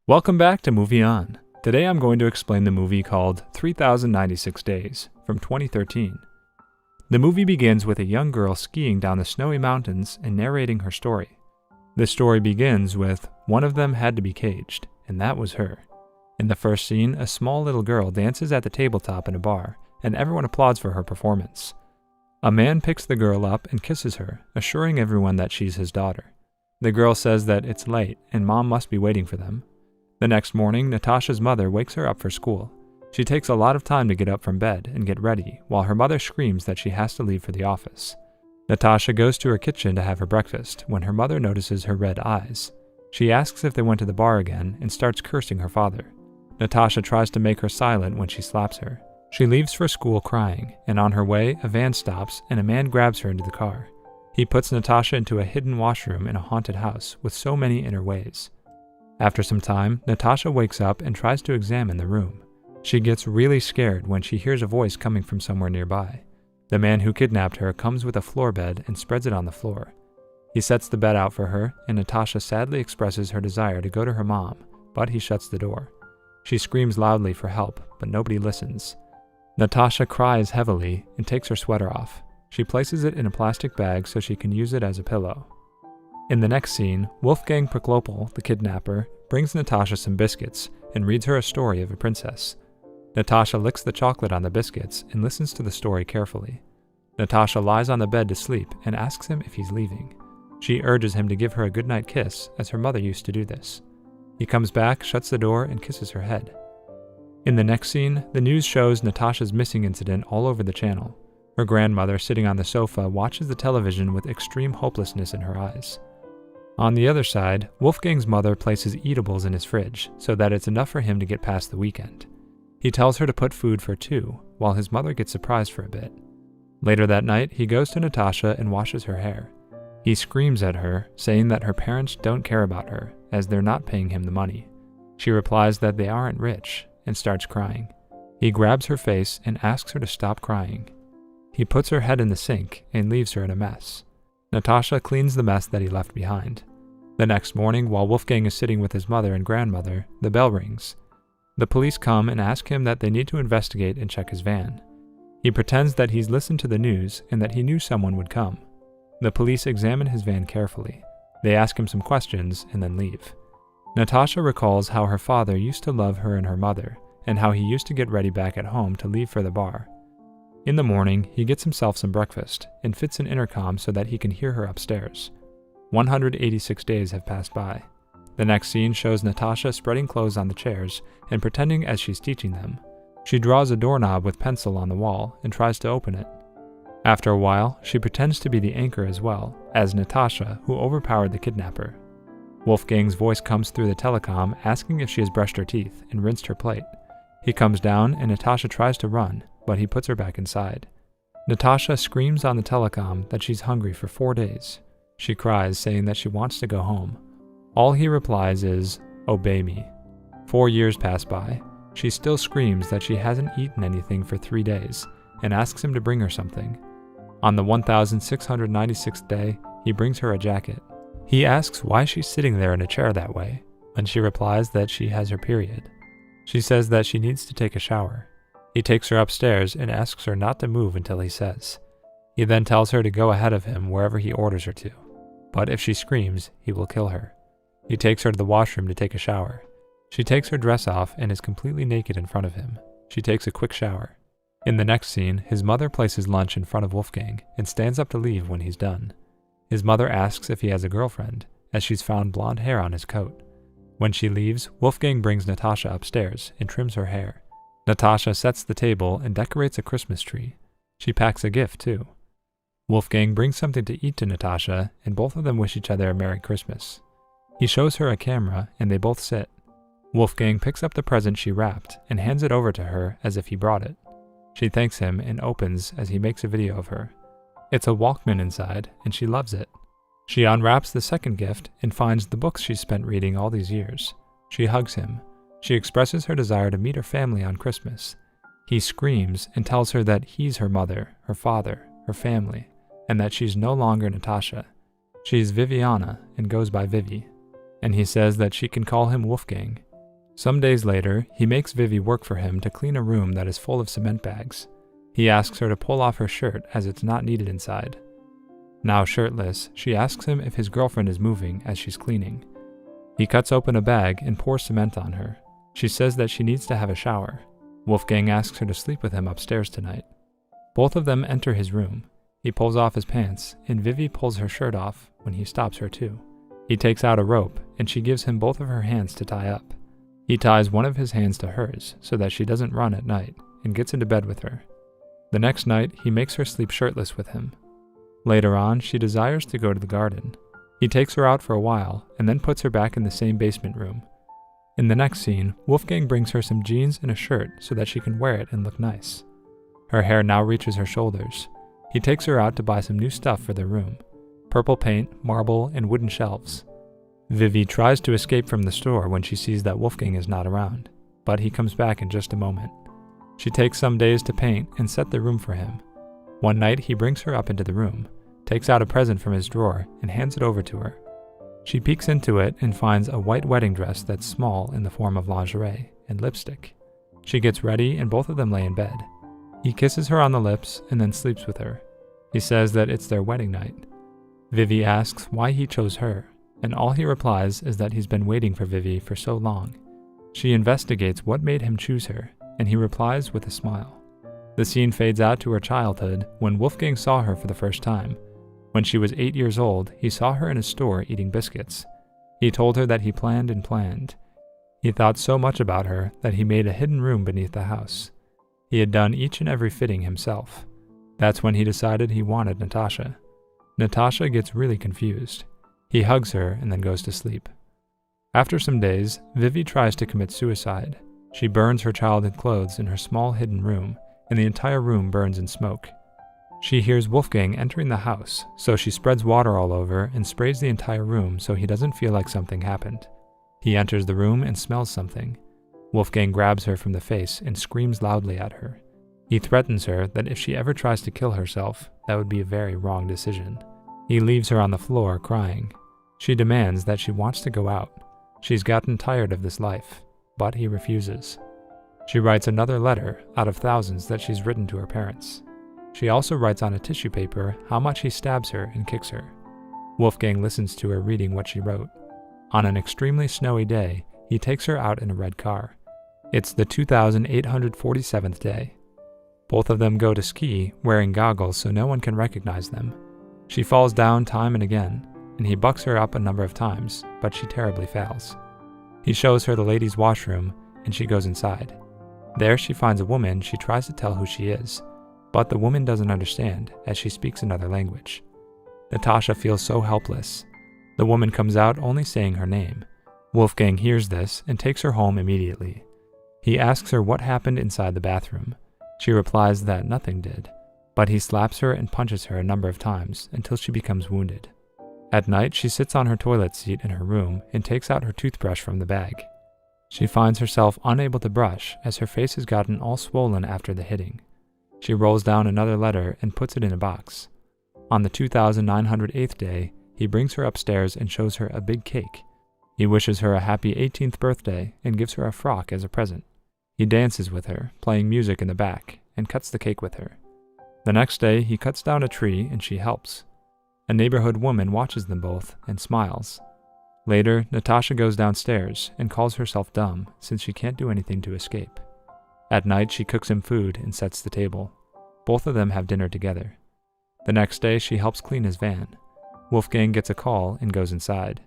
Welcome back to Movie On. Today I'm going to explain the movie called 3096 Days from 2013. The movie begins with a young girl skiing down the snowy mountains and narrating her story. The story begins with, one of them had to be caged, and that was her. In the first scene, a small little girl dances at the tabletop in a bar, and everyone applauds for her performance. A man picks the girl up and kisses her, assuring everyone that she's his daughter. The girl says that it's late and mom must be waiting for them. The next morning, Natasha's mother wakes her up for school. She takes a lot of time to get up from bed and get ready, while her mother screams that she has to leave for the office. Natasha goes to her kitchen to have her breakfast when her mother notices her red eyes. She asks if they went to the bar again and starts cursing her father. Natasha tries to make her silent when she slaps her. She leaves for school crying, and on her way, a van stops and a man grabs her into the car. He puts Natasha into a hidden washroom in a haunted house with so many inner ways. After some time, Natasha wakes up and tries to examine the room. She gets really scared when she hears a voice coming from somewhere nearby. The man who kidnapped her comes with a floor bed and spreads it on the floor. He sets the bed out for her, and Natasha sadly expresses her desire to go to her mom, but he shuts the door. She screams loudly for help, but nobody listens. Natasha cries heavily and takes her sweater off. She places it in a plastic bag so she can use it as a pillow. In the next scene, Wolfgang Proklopel, the kidnapper, brings Natasha some biscuits and reads her a story of a princess. Natasha licks the chocolate on the biscuits and listens to the story carefully. Natasha lies on the bed to sleep and asks him if he's leaving. She urges him to give her a goodnight kiss, as her mother used to do this. He comes back, shuts the door, and kisses her head. In the next scene, the news shows Natasha's missing incident all over the channel. Her grandmother, sitting on the sofa, watches the television with extreme hopelessness in her eyes. On the other side, Wolfgang's mother places eatables in his fridge so that it's enough for him to get past the weekend. He tells her to put food for two, while his mother gets surprised for a bit. Later that night, he goes to Natasha and washes her hair. He screams at her, saying that her parents don't care about her, as they're not paying him the money. She replies that they aren't rich, and starts crying. He grabs her face and asks her to stop crying. He puts her head in the sink and leaves her in a mess. Natasha cleans the mess that he left behind. The next morning, while Wolfgang is sitting with his mother and grandmother, the bell rings. The police come and ask him that they need to investigate and check his van. He pretends that he's listened to the news and that he knew someone would come. The police examine his van carefully. They ask him some questions and then leave. Natasha recalls how her father used to love her and her mother, and how he used to get ready back at home to leave for the bar. In the morning, he gets himself some breakfast and fits an intercom so that he can hear her upstairs. 186 days have passed by. The next scene shows Natasha spreading clothes on the chairs and pretending as she's teaching them. She draws a doorknob with pencil on the wall and tries to open it. After a while, she pretends to be the anchor as well, as Natasha, who overpowered the kidnapper. Wolfgang's voice comes through the telecom asking if she has brushed her teeth and rinsed her plate. He comes down and Natasha tries to run, but he puts her back inside. Natasha screams on the telecom that she's hungry for 4 days. She cries, saying that she wants to go home. All he replies is, "Obey me." 4 years pass by. She still screams that she hasn't eaten anything for 3 days, and asks him to bring her something. On the 1696th day, he brings her a jacket. He asks why she's sitting there in a chair that way, and she replies that she has her period. She says that she needs to take a shower. He takes her upstairs and asks her not to move until he says. He then tells her to go ahead of him wherever he orders her to. But if she screams, he will kill her. He takes her to the washroom to take a shower. She takes her dress off and is completely naked in front of him. She takes a quick shower. In the next scene, his mother places lunch in front of Wolfgang and stands up to leave when he's done. His mother asks if he has a girlfriend, as she's found blonde hair on his coat. When she leaves, Wolfgang brings Natasha upstairs and trims her hair. Natasha sets the table and decorates a Christmas tree. She packs a gift, too. Wolfgang brings something to eat to Natasha, and both of them wish each other a Merry Christmas. He shows her a camera, and they both sit. Wolfgang picks up the present she wrapped and hands it over to her as if he brought it. She thanks him and opens as he makes a video of her. It's a Walkman inside, and she loves it. She unwraps the second gift and finds the books she's spent reading all these years. She hugs him. She expresses her desire to meet her family on Christmas. He screams and tells her that he's her mother, her father, her family, and that she's no longer Natasha. She's Viviana and goes by Vivi. And he says that she can call him Wolfgang. Some days later, he makes Vivi work for him to clean a room that is full of cement bags. He asks her to pull off her shirt as it's not needed inside. Now shirtless, she asks him if his girlfriend is moving as she's cleaning. He cuts open a bag and pours cement on her. She says that she needs to have a shower. Wolfgang asks her to sleep with him upstairs tonight. Both of them enter his room. He pulls off his pants, and Vivi pulls her shirt off when he stops her too. He takes out a rope, and she gives him both of her hands to tie up. He ties one of his hands to hers so that she doesn't run at night, and gets into bed with her. The next night, he makes her sleep shirtless with him. Later on, she desires to go to the garden. He takes her out for a while, and then puts her back in the same basement room. In the next scene, Wolfgang brings her some jeans and a shirt so that she can wear it and look nice. Her hair now reaches her shoulders. He takes her out to buy some new stuff for their room: purple paint, marble, and wooden shelves. Vivi tries to escape from the store when she sees that Wolfgang is not around, but he comes back in just a moment. She takes some days to paint and set the room for him. One night he brings her up into the room, takes out a present from his drawer, and hands it over to her. She peeks into it and finds a white wedding dress that's small in the form of lingerie and lipstick. She gets ready and both of them lay in bed. He kisses her on the lips and then sleeps with her. He says that it's their wedding night. Vivi asks why he chose her, and all he replies is that he's been waiting for Vivi for so long. She investigates what made him choose her, and he replies with a smile. The scene fades out to her childhood when Wolfgang saw her for the first time. When she was 8 years old, he saw her in a store eating biscuits. He told her that he planned and planned. He thought so much about her that he made a hidden room beneath the house. He had done each and every fitting himself. That's when he decided he wanted Natasha. Natasha gets really confused. He hugs her and then goes to sleep. After some days, Vivi tries to commit suicide. She burns her childhood clothes in her small hidden room, and the entire room burns in smoke. She hears Wolfgang entering the house, so she spreads water all over and sprays the entire room so he doesn't feel like something happened. He enters the room and smells something. Wolfgang grabs her from the face and screams loudly at her. He threatens her that if she ever tries to kill herself, that would be a very wrong decision. He leaves her on the floor crying. She demands that she wants to go out. She's gotten tired of this life, but he refuses. She writes another letter out of thousands that she's written to her parents. She also writes on a tissue paper how much he stabs her and kicks her. Wolfgang listens to her reading what she wrote. On an extremely snowy day, he takes her out in a red car. It's the 2,847th day. Both of them go to ski, wearing goggles so no one can recognize them. She falls down time and again, and he bucks her up a number of times, but she terribly fails. He shows her the ladies' washroom, and she goes inside. There she finds a woman she tries to tell who she is, but the woman doesn't understand, as she speaks another language. Natasha feels so helpless. The woman comes out only saying her name. Wolfgang hears this and takes her home immediately. He asks her what happened inside the bathroom. She replies that nothing did, but he slaps her and punches her a number of times until she becomes wounded. At night, she sits on her toilet seat in her room and takes out her toothbrush from the bag. She finds herself unable to brush as her face has gotten all swollen after the hitting. She rolls down another letter and puts it in a box. On the 2,908th day, he brings her upstairs and shows her a big cake. He wishes her a happy 18th birthday and gives her a frock as a present. He dances with her, playing music in the back, and cuts the cake with her. The next day, he cuts down a tree and she helps. A neighborhood woman watches them both and smiles. Later, Natasha goes downstairs and calls herself dumb since she can't do anything to escape. At night, she cooks him food and sets the table. Both of them have dinner together. The next day, she helps clean his van. Wolfgang gets a call and goes inside.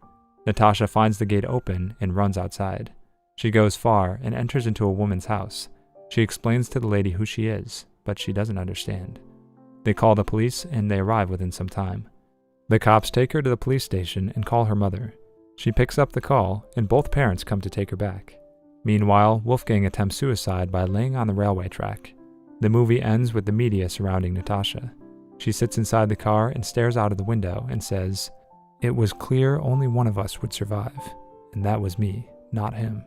Natasha finds the gate open and runs outside. She goes far and enters into a woman's house. She explains to the lady who she is, but she doesn't understand. They call the police and they arrive within some time. The cops take her to the police station and call her mother. She picks up the call and both parents come to take her back. Meanwhile, Wolfgang attempts suicide by laying on the railway track. The movie ends with the media surrounding Natasha. She sits inside the car and stares out of the window and says, "It was clear only one of us would survive, and that was me, not him."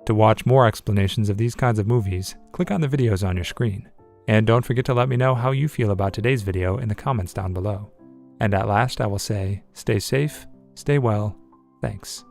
To watch more explanations of these kinds of movies, click on the videos on your screen. And don't forget to let me know how you feel about today's video in the comments down below. And at last I will say, stay safe, stay well, thanks.